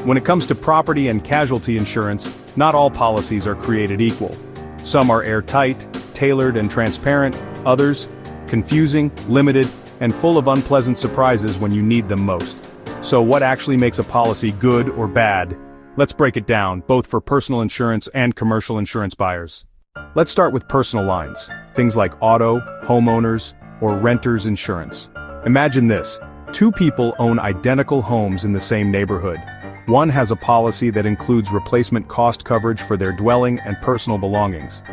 When it comes to property and casualty insurance, not all policies are created equal. Some are airtight, tailored and transparent, others, confusing, limited, and full of unpleasant surprises when you need them most. So what actually makes a policy good or bad? Let's break it down, both for personal insurance and commercial insurance buyers. Let's start with personal lines, things like auto, homeowners, or renters insurance. Imagine this: two people own identical homes in the same neighborhood. One has a policy that includes replacement cost coverage for their dwelling and personal belongings.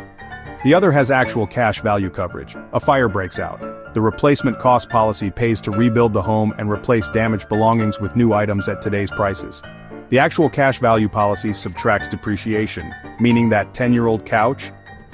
The other has actual cash value coverage. A fire breaks out. The replacement cost policy pays to rebuild the home and replace damaged belongings with new items at today's prices. The actual cash value policy subtracts depreciation, meaning that 10-year-old couch,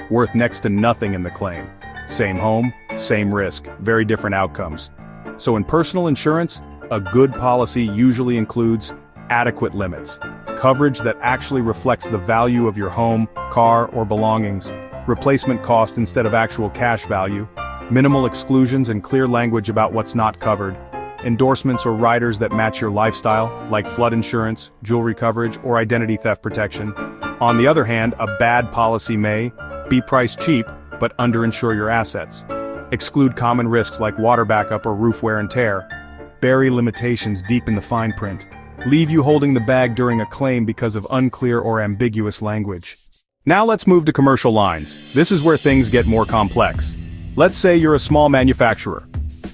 worth next to nothing in the claim. Same home, same risk, very different outcomes. So in personal insurance, a good policy usually includes adequate limits, coverage that actually reflects the value of your home, car, or belongings, replacement cost instead of actual cash value, minimal exclusions and clear language about what's not covered, endorsements or riders that match your lifestyle, like flood insurance, jewelry coverage, or identity theft protection. On the other hand, a bad policy may be priced cheap, but underinsure your assets, exclude common risks like water backup or roof wear and tear, bury limitations deep in the fine print, leave you holding the bag during a claim because of unclear or ambiguous language. Now let's move to commercial lines. This is where things get more complex. Let's say you're a small manufacturer.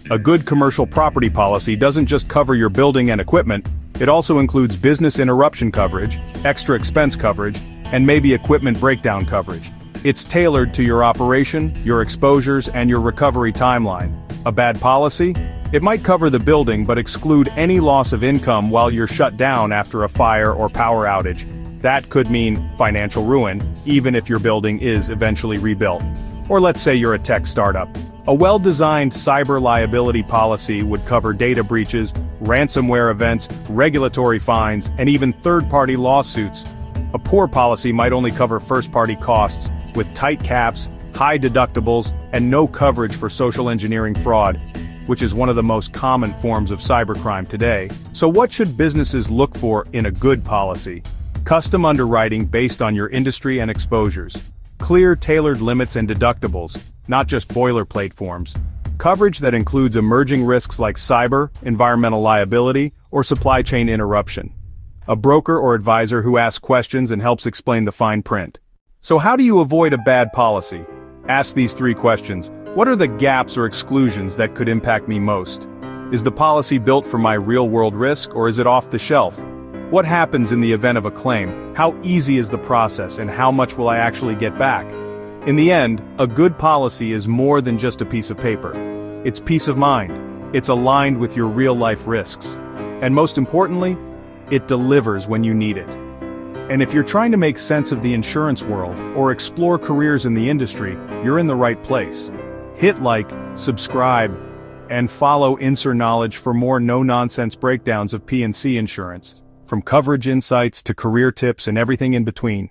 A good commercial property policy doesn't just cover your building and equipment, it also includes business interruption coverage, extra expense coverage, and maybe equipment breakdown coverage. It's tailored to your operation, your exposures, and your recovery timeline. A bad policy? It might cover the building but exclude any loss of income while you're shut down after a fire or power outage. That could mean financial ruin, even if your building is eventually rebuilt. Or let's say you're a tech startup. A well-designed cyber liability policy would cover data breaches, ransomware events, regulatory fines, and even third-party lawsuits. A poor policy might only cover first-party costs, with tight caps, high deductibles, and no coverage for social engineering fraud, which is one of the most common forms of cybercrime today. So what should businesses look for in a good policy? Custom underwriting based on your industry and exposures. Clear, tailored limits and deductibles, not just boilerplate forms. Coverage that includes emerging risks like cyber, environmental liability, or supply chain interruption. A broker or advisor who asks questions and helps explain the fine print. So how do you avoid a bad policy? Ask these 3 questions. What are the gaps or exclusions that could impact me most? Is the policy built for my real-world risk, or is it off the shelf? What happens in the event of a claim? How easy is the process, and how much will I actually get back? In the end, a good policy is more than just a piece of paper. It's peace of mind. It's aligned with your real-life risks. And most importantly, it delivers when you need it. And if you're trying to make sense of the insurance world, or explore careers in the industry, you're in the right place. Hit like, subscribe, and follow Insur Knowledge for more no-nonsense breakdowns of P&C insurance, from coverage insights to career tips and everything in between.